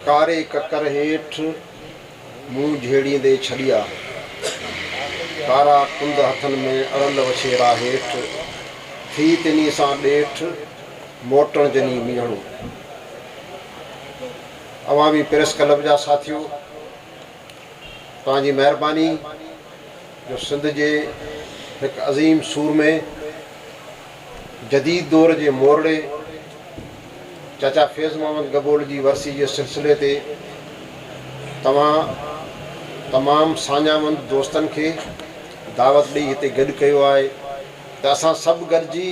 कारे ककर हेठ मुंह झेड़ींदे छड़िया, कारा कुंद हथन में अरल वछेरा हेठ, थी तिनी सां ॾेठ मोटण जनी मीहणो। अवामी प्रेस क्लब जा साथियों, तव्हांजी महिरबानी जो सिंध जे हिकु अज़ीम सूर में जदीद दौर जे मोरड़े चाचा फैज़ मोहम्मद गबोल जी वरसी जे सिलसिले ते तमामु साञामंद दोस्तनि खे दावत ॾेई हिते गॾु कयो आहे त असां सभु गॾिजी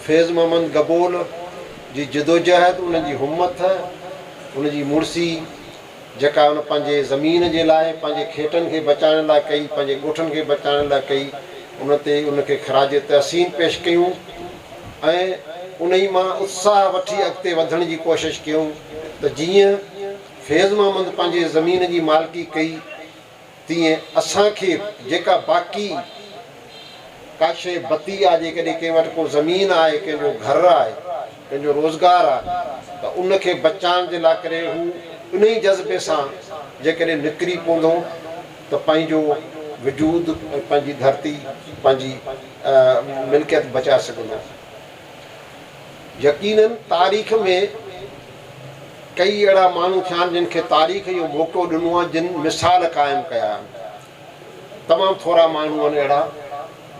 फैज़ मोहम्मद गबोल जी जिदोजहद, उनजी हुम्मत, उनजी मुड़सी जेका उन पंहिंजे ज़मीन जे लाइ, पंहिंजे खेतनि खे बचाइण लाइ कई, पंहिंजे ॻोठनि खे बचाइण लाइ कई, उन ते उनखे ख़राज तहसीन पेश कयूं ऐं उन ई मां उत्साह वठी अॻिते वधण जी कोशिशि कयूं त जीअं फैज़ मोहम्मद पंहिंजे ज़मीन जी मालिकी कई, तीअं असांखे जेका बाक़ी का शइ बती आहे, जेकॾहिं कंहिं वटि को ज़मीन आहे, कंहिंजो घरु आहे, कंहिंजो रोज़गारु आहे, त उनखे बचाइण जे लाइ करे हू उन ई जज़्बे सां जेकॾहिं निकिरी पवंदो त पंहिंजो वजूद ऐं पंहिंजी धरती, पंहिंजी मिल्कियत बचाए सघंदो। यकीनन तारीख़ में कई अहिड़ा माण्हू थिया आहिनि जिन खे तारीख़ इहो मौक़ो ॾिनो आहे, जिन मिसाल क़ाइमु कया आहिनि। तमामु थोरा माण्हू आहिनि अहिड़ा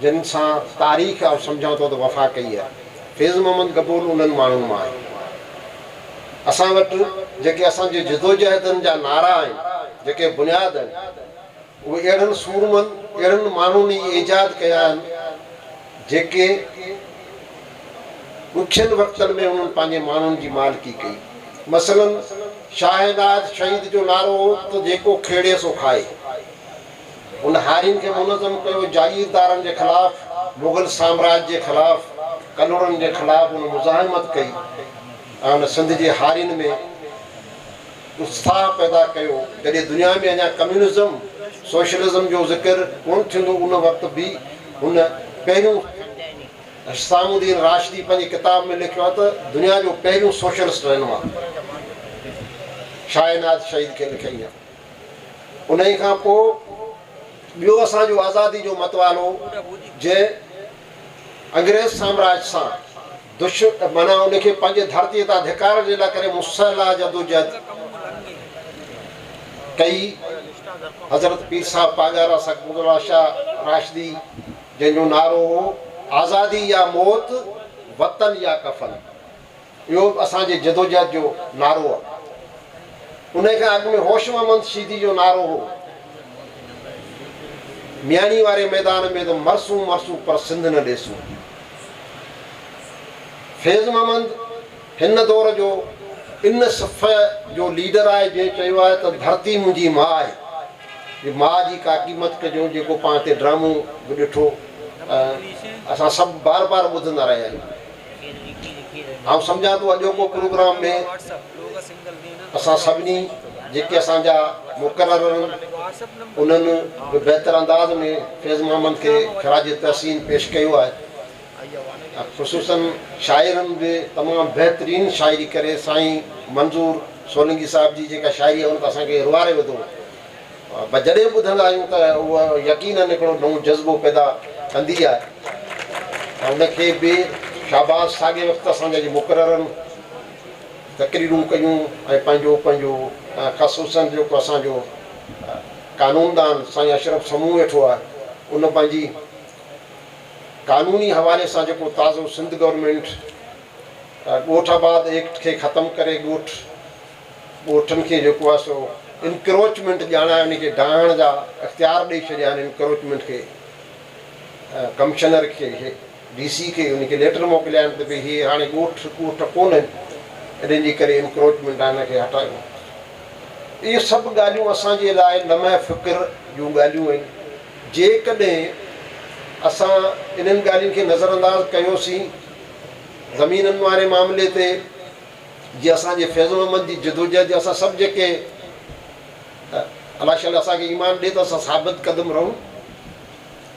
जिन सां तारीख़ सम्झां थो त वफ़ा कई आहे। फैज़ मोहम्मद गबोल उन्हनि माण्हुनि मां आहे। असां वटि जेके असांजे जिदोजहदनि जा नारा आहिनि, जेके बुनियाद आहिनि, उहे अहिड़नि सूरमनि, अहिड़नि माण्हुनि ई ईजाद कया आहिनि जेके ॾुखियनि वक़्तनि में उन्हनि पंहिंजे माण्हुनि जी मालिकी कई। मसलन शाहिदाद शहीद जो नारो हो त जेको खेड़े सो खाए। उन हारियुनि खे मुनज़म कयो, जागीरदारनि जे ख़िलाफ़, मुग़ल साम्राज्य जे ख़िलाफ़, कलोड़नि जे ख़िलाफ़ उन मुज़ाहिमत कई ऐं उन सिंध जे हारियुनि में उत्साह पैदा कयो। जॾहिं दुनिया में अञा कम्यूनिज़म, सोशलिज़म जो ज़िक्र कोन थींदो, उन वक़्तु बि हुन पहिरियों सामुद्दीन राशिदी पंहिंजी किताब में लिखियो आहे त दुनिया जो पहिरियों सोशलिस्ट रहनुमा शाहिनाद शहीद खे लिखई आहे। उन ई खां पोइ ॿियो असांजो आज़ादी जो मतवालो जंहिं अंग्रेज़ साम्राज्य सां माना उनखे पंहिंजे धरतीअ तां धिकार जे लाइ करे मुसलह जदोजहद कई। हज़रत पीर साहब पागारा सकमुल्ला शाह राशिदी, जंहिंजो नारो हो आज़ादी या मौत, वतन या कफन, इहो असांजे जदोजहद जो नारो आहे। उन खां अॻु में होश मोहम्मद शीदी जो नारो हो मियाणी वारे मैदान में त मरसूं मरसूं पर सिंध न ॾेसूं। फैज़ मोहम्मद हिन दौर जो इन सफ़ जो लीडर आहे जंहिं चयो आहे त धरती मुंहिंजी माउ आहे। माउ जी का क़ीमत कजो, जेको पाण ते ड्रामो बि ॾिठो, असां सभु बार बार ॿुधंदा रहिया आहियूं। ऐं सम्झां थो अॼोको प्रोग्राम में असां सभिनी जेके असांजा मुक़रर आहिनि उन्हनि बहितर अंदाज़ में फैज़ मोहम्मद खे ख़राज तहसीन पेश कयो आहे। ख़ुसूसन शाइरनि बि तमामु बहितरीनु शाइरी करे साईं मंज़ूर सोलंकी साहिब जी जेका शाइरी आहे उन त असांखे रुआरे विधो। पर जॾहिं ॿुधंदा आहियूं त उहा यकीनन हिकिड़ो नओं जज़्बो पैदा कंदी आहे। ऐं उनखे बि शाबाश साॻे वक़्तु असांजा जे मुक़ररनि तक़रीरूं कयूं ऐं पंहिंजो पंहिंजो ख़ुसूसन जेको असांजो कानूनदान साईं अशरफ समूह वेठो आहे, उन पंहिंजी कानूनी हवाले सां जेको ताज़ो सिंध गवर्नमेंट ॻोठाबाद एक्ट खे ख़तमु करे ॻोठनि खे जेको आहे सो इंक्रोचमेंट ॼाणाए, उनखे ढाहण जा इख़्तियार ॾेई छॾिया आहिनि। इंक्रोचमेंट खे कमिशनर खे, DC खे उनखे लेटर मोकिलिया आहिनि त भई हीअ हाणे ॻोठ कोन्हनि, इन्हनि जे करे इंक्रोचमेंट आहे, हिनखे हटायो। इहे सभु ॻाल्हियूं असांजे लाइ लम्हे फ़िक्र जूं ॻाल्हियूं आहिनि। जेकॾहिं असां इन्हनि ॻाल्हियुनि खे नज़रअंदाज़ कयोसीं ज़मीननि वारे मामले ते, जीअं असांजे फैज़ मोहम्मद जी जिदोजहद असां सभु जेके अलाह शल असांखे ईमान ॾिए त असां साबित क़दम रहूं,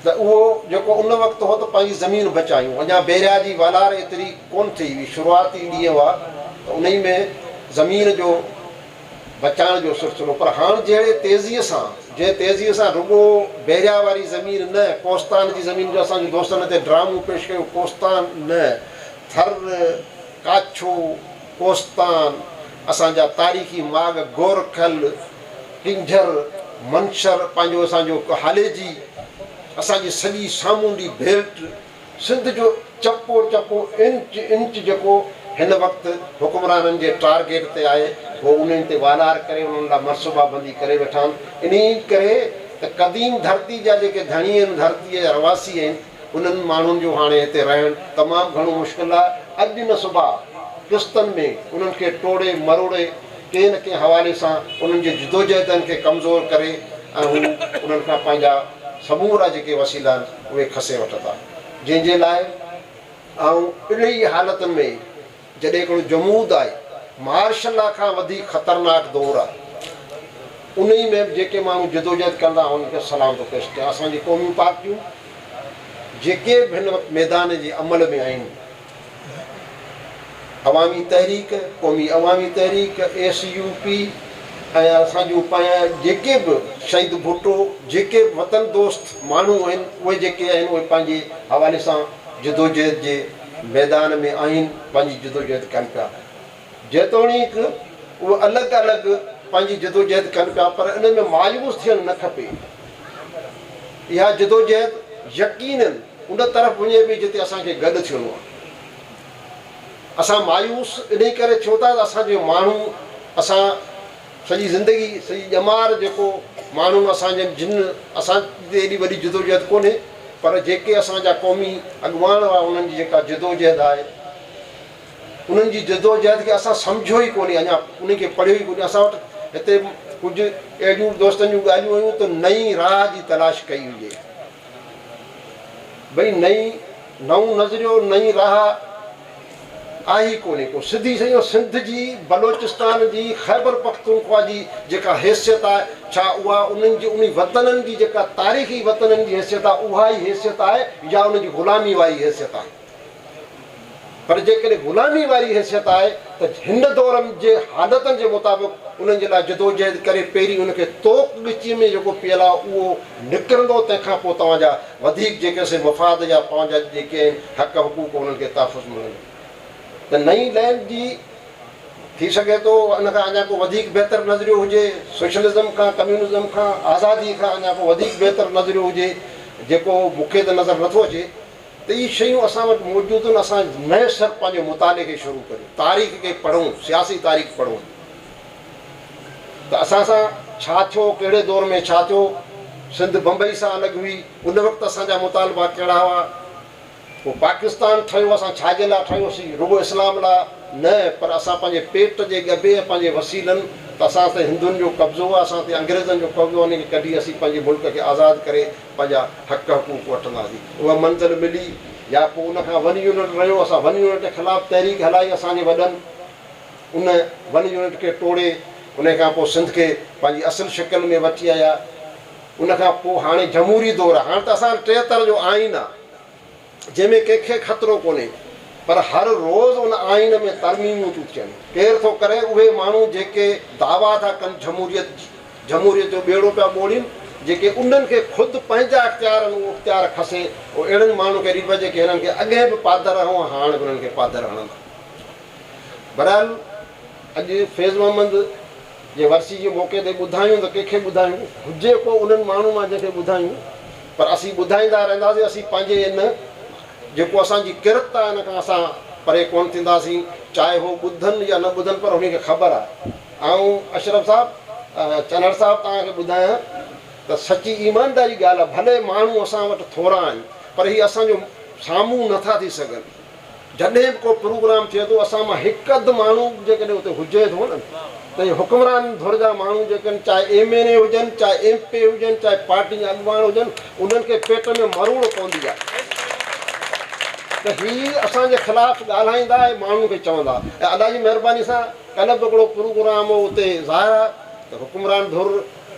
त उहो जेको उन वक़्तु हो त पंहिंजी ज़मीन बचायूं। अञा बेरिया जी वलार एतिरी कोन थी हुई, शुरूआती ॾींहं हुआ, त उन ई में ज़मीन जो बचाइण जो सिलसिलो। पर हाणे जहिड़े तेज़ीअ सां रुॻो बहरिया वारी ज़मीन न, कोस्तान जी ज़मीन जो असांजे दोस्तनि ते ड्रामो पेश कयो, कोस्तान न, थर, काछो, कोस्तान, असांजा तारीख़ी माग गोरखल, किंझर, मंशर, पंहिंजो असांजो हालेजी, असांजी सॼी सामूंडी बेल्ट, सिंध जो चपो चपो इंच इंच जेको हिन वक़्तु हुकुमराननि जे टारगेट ते आहे, उहो उन्हनि ते वालार करे उन्हनि लाइ मनसूबाबंदी करे वेठा आहिनि। इन करे त क़दीम धरती जा जेके धणी आहिनि, धरतीअ जा रवासी आहिनि, उन्हनि माण्हुनि जो हाणे हिते रहणु तमामु घणो मुश्किल आहे। अॼु न सुभाउ किस्तनि में उन्हनि खे टोड़े मरोड़े कंहिं न कंहिं हवाले सां उन्हनि जे जिदोजहदनि खे कमज़ोर करे ऐं उन्हनि खां पंहिंजा समूरा जेके वसीला आहिनि उहे खसे वठंदा, जंहिंजे लाइ ऐं इन ई हालतुनि में जॾहिं हिकिड़ो जमूद आहे, मार्शल लॉ खां वधीक ख़तरनाक दौरु आहे, उन ई में जेके माण्हू जिदोजहद कंदा उन्हनि खे सलाम थो पेश कयां। असांजी क़ौमी पार्टियूं जेके बि हिन वक़्तु मैदान जे अमल में आहिनि, अवामी तहरीक, क़ौमी अवामी तहरीक, SUP ऐं असांजूं जेके बि शहीद भुट्टो, जेके बि वतन दोस्त माण्हू आहिनि, उहे जेके आहिनि उहे पंहिंजे हवाले सां जिदोजहद जे मैदान में आहिनि, पंहिंजी जिदोजहद कनि पिया। जेतोणीकि उहे अलॻि अलॻि पंहिंजी जिदोजहद कनि पिया, पर इन में मायूस थियणु न खपे। इहा जिदोजहद यकीनन उन तरफ़ वञे पई जिते असांखे गॾु थियणो आहे। असां मायूस इन करे थियो था त असांजो माण्हू, असां सॼी ज़िंदगी, सॼी ॼमार जेको माण्हू असांजे जिन, असांजी एॾी वॾी जिदोजहद कोन्हे, पर जेके असांजा क़ौमी अॻुवान हुआ उन्हनि जी जेका जिदोजहद आहे, उन्हनि जी जिदोजहद खे असां सम्झो ई कोन्हे, अञा उनखे पढ़ियो ई कोन्हे। असां वटि हिते कुझु अहिड़ियूं दोस्तनि जूं ॻाल्हियूं हुयूं त नई राह जी तलाश कई हुजे, भई नऊं नज़रियो, नई राह आहे ई कोन्हे को। सिधी सही सिंध जी, बलोचिस्तान जी, ख़ैबर पख्तूनख्वा जी जेका हैसियत आहे, छा उहा उन्हनि जी उन वतननि जी जेका तारीख़ी वतननि जी हैसियत आहे, उहा ई हैसियत आहे या उनजी ग़ुलामी वारी हैसियत आहे? पर जेकॾहिं ग़ुलामी वारी हैसियत आहे त हिन दौर जे हालतुनि जे मुताबिक़ उन्हनि जे लाइ जिदोजहद करे पहिरीं उनखे तोक ॻिचीअ में जेको पियल आहे उहो निकिरंदो, तंहिंखां पोइ तव्हांजा वधीक जेके मफ़ाद जा पंहिंजा जेके आहिनि हक़ हुक़ूक़ उन्हनि खे तहफ़ुज़ मिलंदो। त नई लैंड जी थी सघे थो इन खां अञा को वधीक बहितर नज़रियो हुजे, सोशलिज़म खां, कम्यूनिज़म खां, आज़ादी खां अञा को वधीक बहितर नज़रियो हुजे, जेको मूंखे त नज़र नथो अचे। त इहे शयूं असां वटि मौजूदु आहिनि। असां नए सर पंहिंजे मुताले खे शुरू करियूं, तारीख़ खे पढ़ूं, सियासी तारीख़ पढ़ूं त असां सां छा थियो, कहिड़े दौर में छा थियो, सिंध बम्बई सां अलॻि हुई, उन वक़्तु असांजा मुतालबा कहिड़ा हुआ, पोइ पाकिस्तान ठहियो, असां छाजे लाइ ठहियोसीं, रुॻो इस्लाम लाइ न, पर असां पंहिंजे पेट जे गबे ऐं पंहिंजे वसीलनि, त असां ते हिंदुनि जो कब्ज़ो आहे, असां ते अंग्रेज़नि जो कब्ज़ो आहे, उनखे कढी असीं पंहिंजे मुल्क खे आज़ादु करे पंहिंजा हक़ हुक़ूक़ वठंदासीं। उहा मंज़िल मिली या पोइ उनखां 1 यूनिट रहियो, असां 1 यूनिट जे ख़िलाफ़ु तहरीक हलाई, असांजे वॾनि उन 1 यूनिट खे तोड़े उनखां पोइ सिंध खे पंहिंजी असुलु शिकिल में वठी आया। उनखां पोइ हाणे जमहूरी दौरु आहे। हाणे त असां 73 जो आइन आहे जंहिंमें कंहिंखे ख़तरो कोन्हे, पर हर रोज़ उन आइन में तरमीमूं थियूं थियनि। केरु थो करे? उहे माण्हू जेके दावा था कनि जमहूरियत जो ॿेड़ो पिया ॿोड़ीनि, जेके उन्हनि खे ख़ुदि पंहिंजा इख़्तियार आहिनि उहो इख़्तियार खसे, उहो अहिड़नि माण्हू खे ॾिबे जेके हिननि खे अॻे बि पादर हणो, हाणे बि हुननि खे पादर हणंदा। बहरहाल अॼु फैज़ मोहम्मद जे वरसी जे मौक़े ते ॿुधायूं त कंहिंखे ॿुधायूं, हुजे को उन्हनि माण्हू मां जंहिंखे ॿुधायूं, पर असीं ॿुधाईंदा रहंदासीं। असीं पंहिंजे इन जेको असांजी किरत आहे इन खां असां परे कोन थींदासीं, चाहे उहो ॿुधनि या न ॿुधनि, पर उनखे ख़बर आहे। ऐं अशरफ साहिबु, चनर साहिबु तव्हांखे ॿुधायां त सची ईमानदारी ॻाल्हि आहे, भले माण्हू असां वटि थोरा आहिनि, पर हीअ असांजो साम्हूं नथा थी सघनि। जॾहिं बि को प्रोग्राम थिए थो, असां मां हिकु अधु माण्हू जेकॾहिं हुते हुजे थो न, त इहे हुकुमरान धुर जा माण्हू जेके आहिनि, चाहे MNA हुजनि, चाहे MP हुजनि, चाहे पार्टी जा अॻुवान हुजनि, उन्हनि खे पेट में मरूड़ पवंदी आहे त हीअ असांजे ख़िलाफ़ु ॻाल्हाईंदा ऐं माण्हू खे चवंदा। ऐं अलाह जी महिरबानी सां कल्ह बि हिकिड़ो प्रोग्राम हो उते ज़ाहिर आहे त हुकुमरान धुर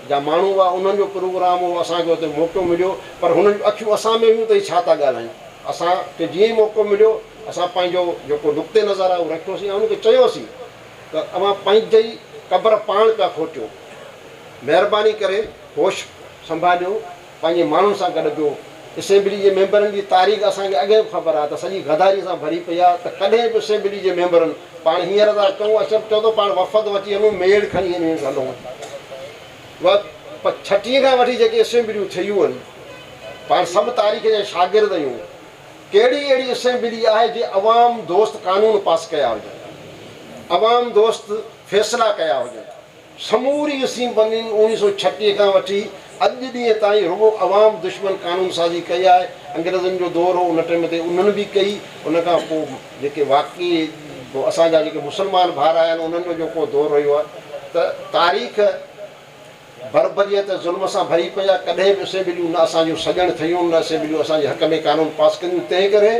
जा माण्हू हुआ, उन्हनि जो प्रोग्राम हो, असांखे उते मौक़ो मिलियो, पर हुननि जूं अखियूं असां में हुयूं त हीअ छा था ॻाल्हायूं। असांखे जीअं ई मौक़ो मिलियो असां पंहिंजो जेको नुक़्ते नज़र आहे उहो रखियोसीं ऐं उनखे चयोसीं त अवां पंहिंजे ई क़बर पाण पिया खोटियो। महिरबानी करे होश संभालियो, पंहिंजे माण्हुनि सां गॾु ॿियो। असेंबली जे मेंबरनि जी तारीख़ असांखे अॻे ख़बर आहे त सॼी गदारी सां भरी पई आहे, त कॾहिं बि असेंबली जे मेंबरनि पाण हींअर था चऊं, असां चओ थो पाण वफ़द वठी वञूं, मेड़ खणी हलूं। 36 खां वठी जेके असेंबलियूं ठहियूं आहिनि, पाण सभु तारीख़ जा शागिर्द आहियूं। कहिड़ी अहिड़ी असेंबली आहे जे अवाम दोस्त कानून पास कया हुजनि, अवाम दोस्त फ़ैसिला कया हुजनि। समूरी असेंबली 1936 खां वठी अॼु ॾींहं ताईं रुगो अवाम दुश्मन कानून साज़ी कई आहे। अंग्रेज़नि जो दौर हो, उन टाइम ते उन्हनि बि कई। उन खां पोइ जेके वाक़ई असांजा जेके मुस्लमान भाउर आया आहिनि, उन्हनि जो जेको दौर रहियो आहे, त तारीख़ बर्बरियत ज़ुल्म सां भरी पई आहे। कॾहिं बि असेंबलियूं न असांजूं सॼण ठहियूं, न असेंबलियूं असांजे हक़ में कानून पास कयूं। तंहिं करे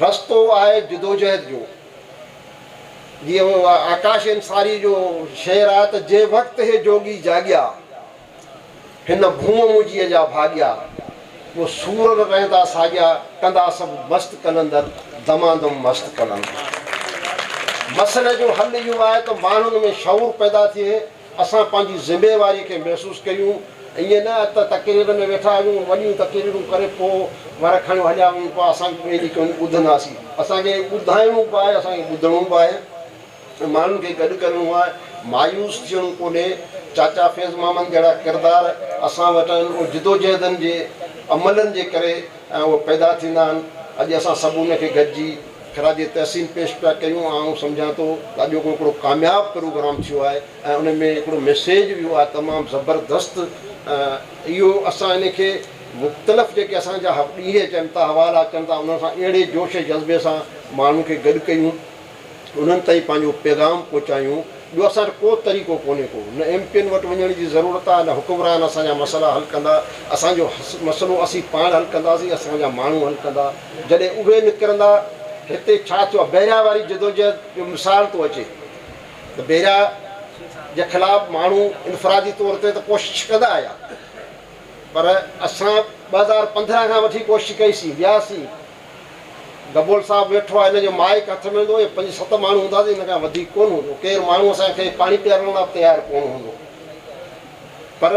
रस्तो आहे जिदोजहद जो। जीअं आकाश अंसारी जो शेर आहे त जे वक़्तु हे जोगी जाॻिया, हिन भूम मुंहिंजीअ जा भाॻिया, उहो सूर रहंदा साॻिया, कंदा सभु मस्तु कलंदर, दमादम मस्तु कलंदर। मसइले जो हल इहो आहे त माण्हुनि में शऊर पैदा थिए, असां पंहिंजी ज़िमेवारी खे महसूसु कयूं। ईअं न त तकरीर में वेठा आहियूं, वॾियूं तकरीरूं करे पोइ वर खणियो हलिया वञूं पिया, असांखे ॿिए ॾींहुं ॿुधंदासीं। असांखे ॿुधाइणो बि आहे, असांखे ॿुधणो बि आहे, माण्हुनि खे गॾु करिणो आहे। मायूस थियणो कोन्हे। चाचा फैज़ मामन जहिड़ा किरदार असां वटि आहिनि, उहे जिदोजहदनि जे अमलनि जे करे ऐं उहे पैदा थींदा आहिनि। अॼु असां सभु उनखे गॾिजी ख़राज तहसीन पेश पिया कयूं। ऐं सम्झां थो ॾाढो हिकिड़ो कामयाबु प्रोग्राम थियो आहे ऐं उन में हिकिड़ो मैसेज वियो आहे तमामु ज़बरदस्तु। इहो असां इन खे मुख़्तलिफ़ जेके असांजा ॾींहं अचनि था, हवाला अचनि था, उन सां अहिड़े जोश जज़्बे सां माण्हुनि खे गॾु कयूं, उन्हनि ताईं पंहिंजो पैगाम पहुचायूं। ॿियो असां वटि को तरीक़ो कोन्हे को, न एमपियुनि वटि वञण जी ज़रूरत आहे, न हुकुमरान असांजा मसइला हल कंदा। असांजो मसइलो असीं पाण हल कंदासीं, असांजा माण्हू हल कंदा। जॾहिं उहे निकिरंदा, हिते छा थियो आहे, बहिरिया वारी जदोजहद जो मिसाल थो अचे त बहिरिया जे ख़िलाफ़ु माण्हू इनफ़रादी तौर ते त कोशिशि कंदा आया, पर असां 2015 खां वठी कोशिशि कईसीं, वियासीं। गबोल साहिबु वेठो आहे, हिन जो माइक हथ में हूंदो, 5-7 माण्हू हूंदासीं, हिन खां वधीक कोन हूंदो। केरु माण्हू असांखे पाणी पीआरण लाइ तयारु कोन हूंदो। पर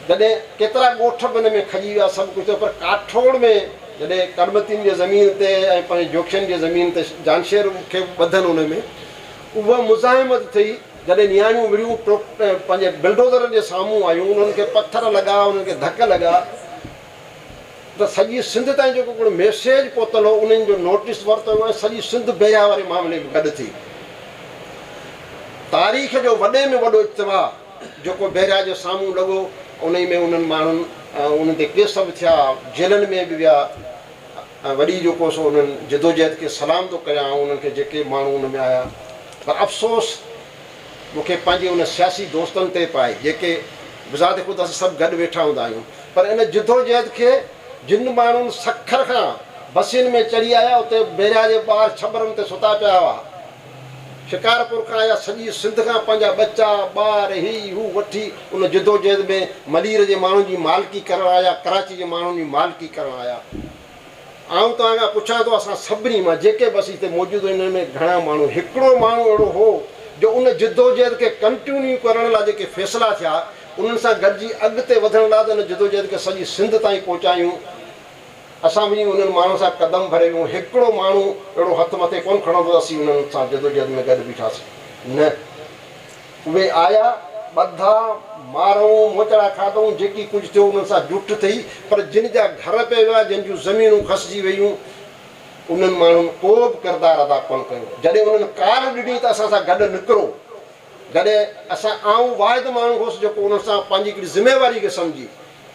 जॾहिं केतिरा ॻोठ बि हिन में खॼी विया, सभु कुझु थियो। पर काठोड़ में जॾहिं करमतियुनि जे ज़मीन ते ऐं पंहिंजे जोखियुनि जे ज़मीन ते जानशेर खे ॿधनि, उन में उहा मुज़ाहिमत थी। जॾहिं नियाणियूं विड़ियूं पंहिंजे बिल्डोज़रनि जे साम्हूं आयूं, उन्हनि खे पथर लॻा, उन्हनि खे धक लॻा, त सॼी सिंध ताईं जेको हिकिड़ो मैसेज पहुतल हो, उन्हनि जो नोटिस वरितो वियो ऐं सॼी सिंध बहिरिया वारे मामले में गॾु थी। तारीख़ जो वॾे में वॾो इत्तिफ़ाक़ जेको बहिरिया जे साम्हूं लॻो, उन में उन्हनि माण्हुनि उन ते केस बि थिया, जेलनि में बि विया। वॾी जेको सो उन्हनि जिदोजहद खे सलाम थो कयां, उन्हनि खे जेके माण्हू उन में आया। पर अफ़सोस मूंखे पंहिंजे उन सियासी दोस्तनि ते पाए, जेके बिज़ात ख़ुदि असां सभु गॾु वेठा हूंदा आहियूं। पर इन जिदोजहद खे जिन माण्हुनि सखर खां बसियुनि में चढ़ी आया, उते बहिरिया जे ॿार छबरनि ते सुता पिया हुआ। शिकारपुर खां आया, सॼी सिंध खां पंहिंजा बच्चा ॿार ही हू वठी उन जिदोजहद में मलीर जे माण्हुनि जी मालिकी करणु आया, कराची जे माण्हुनि जी मालिकी करणु आया। आउं तव्हां खां पुछां थो, असां सभिनी मां जेके बि हिते मौजूदु हिन में घणा माण्हू, हिकिड़ो माण्हू अहिड़ो हो जो उन जिदोजहद खे कंटिन्यू करण लाइ जेके फ़ैसिला थिया, उन्हनि सां गॾिजी अॻिते वधण लाइ त उन जिदोजहद खे सॼी सिंध ताईं पहुचायूं। असां बि उन्हनि माण्हुनि सां क़दम भरे वियूं। हिकिड़ो माण्हू अहिड़ो हथु मथे कोन खणंदो असीं उन्हनि सां जिदोजहद में गॾु बीठासीं, न। उहे आया, ॿधा, मारूं, मोचड़ा खाधऊं, जेकी कुझु थियो उन्हनि सां जुट थी। पर जिन जा घर पे विया, जिन जूं ज़मीनूं खसिजी वियूं, उन्हनि माण्हुनि को बि किरदारु अदा कोन कयो। जॾहिं उन्हनि कार ॾिनी त असां सां गॾु निकिरो। जॾहिं असां आऊं वाहिद माण्हू हुउसि जेको उन सां पंहिंजी हिकिड़ी ज़िमेवारी खे सम्झी,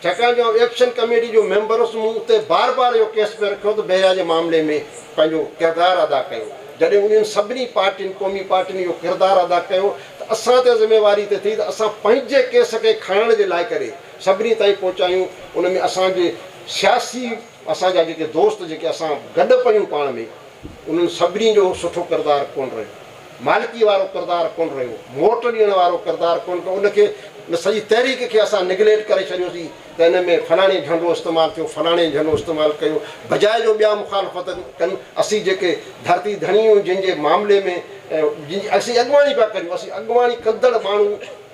छाकाणि जो एक्शन कमेटी जो मेंबर हुउसि, मूं उते बार बार इहो केस पियो रखियो त बहिरिया जे मामले में पंहिंजो किरदारु अदा कयो। जॾहिं उन्हनि सभिनी पार्टियुनि, क़ौमी पार्टियुनि इहो किरदारु अदा कयो, त असां ते ज़िमेवारी ते थी त असां पंहिंजे केस खे खणण जे लाइ करे सभिनी ताईं पहुचायूं। उन में असांजे सियासी असांजा जेके दोस्त जेके असां गॾु पियूं पाण में, उन्हनि सभिनी जो सुठो किरदारु कोन रहियो। मालिकी वारो किरदारु कोन रहियो, मोट ॾियण वारो किरदारु कोन कयो। उनखे सॼी तहरीक खे असां निगलेक्ट करे छॾियोसीं त हिन में फलाणे झंडो इस्तेमालु थियो, फलाणे झंडो इस्तेमालु कयो, बजाए जो ॿिया मुखालफ़त कनि। असीं जेके धरती धणियूं जंहिंजे मामले में जंहिंजी असीं अॻुवाणी पिया करियूं, असीं अॻुवाणी कंदड़ माण्हू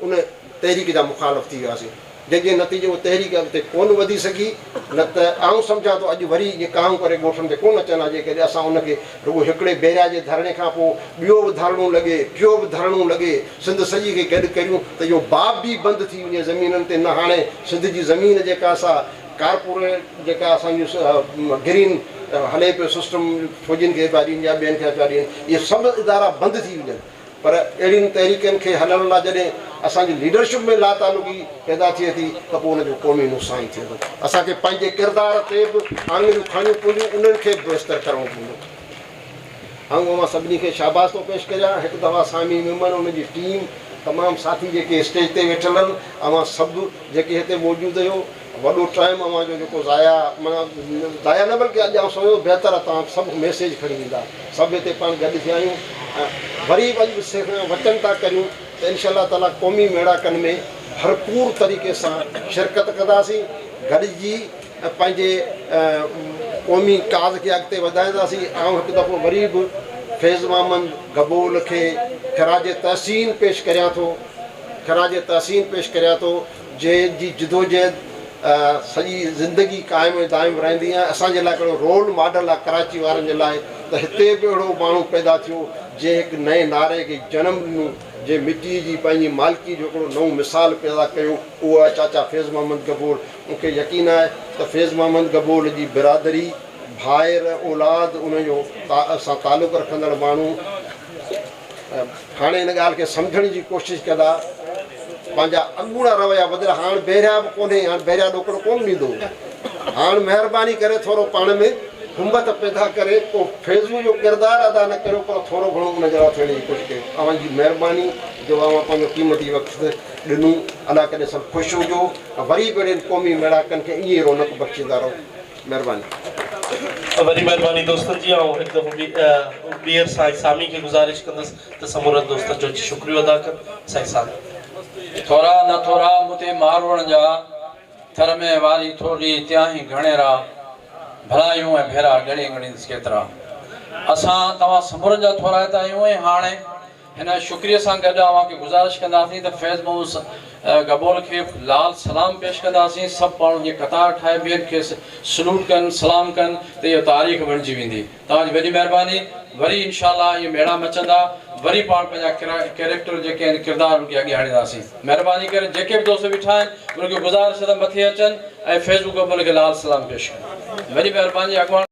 उन तहरीक जा मुखालफ़ थी वियासीं, जंहिंजे नतीजे उहो तहरीक अॻिते कोन वधी सघी। न त आउं सम्झां थो अॼु वरी इहे काऊं करे ॻोठनि ते कोन अचनि, जेकॾहिं असां उनखे रुॻो हिकिड़े बेरिया जे धरणे खां पोइ ॿियो बि धरणो लॻे, टियों बि धरणो लॻे, सिंध सॼी खे गॾु करियूं त इहो बाब बि बंदि थी वञे ज़मीननि ते। न हाणे सिंध जी ज़मीन जेका असां कारपोरेट जेका असांजो ग्रीन हले पियो सिस्टम, फौजियुनि खे पिया ॾियनि या ॿियनि खे पिया ॾियनि, इहे सभु इदारा बंदि थी वञनि। पर अहिड़ियुनि तहरीकनि खे हलण लाइ जॾहिं असांजी लीडरशिप में लातालुकी पैदा थिए थी त पोइ उनजो क़ौमी नुक़सानु थिए थो। असांखे पंहिंजे किरदार ते बि आङुरियूं खणियूं पवंदियूं, उन्हनि खे बि बहितर करणो पवंदो। ऐं मां सभिनी खे शाबाश थो पेश कयां। हिकु दफ़ा सामी मेमन उनजी टीम तमामु साथी जेके स्टेज ते वेठल आहिनि, अवां सभु जेके हिते मौजूदु हुयो, वॾो टाइम अवां जो जेको ज़ाया माना ज़ाया न बल्कि अॼु सोचियो बहितर आहे तव्हां सभु मैसेज खणी ईंदा, सभु हिते पाण गॾु थिया आहियूं। वरी वचन था करियूं त इंशाअल्लाह ताला क़ौमी मेड़ाकनि में भरपूर तरीक़े सां शिरकत कंदासीं, गॾिजी पंहिंजे क़ौमी काज़ खे अॻिते वधाईंदासीं। ऐं हिकु दफ़ो वरी बि फैज़ मोहम्मद गबोल खे ख़राज तहसीन पेश करियां थो, ख़राज तहसीन पेश करियां थो, जंहिंजी जिदोजहद सॼी ज़िंदगी क़ाइमु दाइमु रहंदी आहे। असांजे लाइ हिकिड़ो रोल मॉडल आहे कराची वारनि जे लाइ त हिते बि अहिड़ो माण्हू पैदा थियो जंहिं हिकु नए नारे खे जनमु ॾिनो, जंहिं मिटीअ जी पंहिंजी मालिकी जो हिकिड़ो नओं मिसाल पैदा कयो, उहो आहे चाचा फैज़ मोहम्मद गबोल। मूंखे यकीन आहे त फैज़ मोहम्मद गबोल जी बिरादरी, भाइर औलाद, उनजो सां तालुक़ु रखंदड़ माण्हू हाणे हिन ॻाल्हि खे सम्झण जी कोशिशि कंदा, पंहिंजा अॻूणा रवैया बदिला। हाणे बहिरिया बि कोन्हे, हाणे बहिरिया ॾोकड़ो कोन ॾींदो। हाणे महिरबानी करे थोरो पाण में हुमत पैदा करे पोइ फैज़ू जो किरदारु अदा न करियो, पर थोरो घणो उन जहिड़ा थियण जी कोशिशि कयो। अव्हांजी महिरबानी जो अव्हां पंहिंजो क़ीमती वक़्तु ॾिनो, अलाह करे सभु ख़ुशि हुजो। वरी बि अहिड़े क़ौमी मेड़ाकनि खे ईअं रौनक बख़्शींदा रहो। महिरबानी, वरी महिरबानी दोस्तनि जी। ऐं हिकु दफ़ो ॿीहर साईं सामी खे गुज़ारिश कंदुसि त समूरनि दोस्तनि जो शुक्रियो अदा कर। साईं सामी थोरा न थोरा मुते मारवण जा थर में वारी थोरी त्याही घणेरा भलायूं ऐं भेरा ॻणी ॻणींदसि केतिरा। असां तव्हां समूरनि जा थोराइता आहियूं। ऐं हाणे हिन शुक्रिया सां गॾु अव्हांखे गुज़ारिश कंदासीं त फैज़ मोहम्मद गबोल खे लाल सलाम पेश कंदासीं। सभु माण्हू जीअं कतार ठाहे ॿियनि खे सलूट कनि, सलाम कनि त इहा तारीख़ बणिजी वेंदी। तव्हांजी वॾी महिरबानी। वरी इनशाअल्लाह इहे मेड़ा मचंदा, वरी पाण पंहिंजा कैरेक्टर जेके आहिनि किरदार उनखे अॻियां आणींदासीं। महिरबानी करे जेके बि दोस्त बीठा आहिनि उनखे गुज़ारिश त मथे अचनि ऐं फैज़ गबोल खे लाल सलाम पेश कनि। वॾी महिरबानी। अॻुवान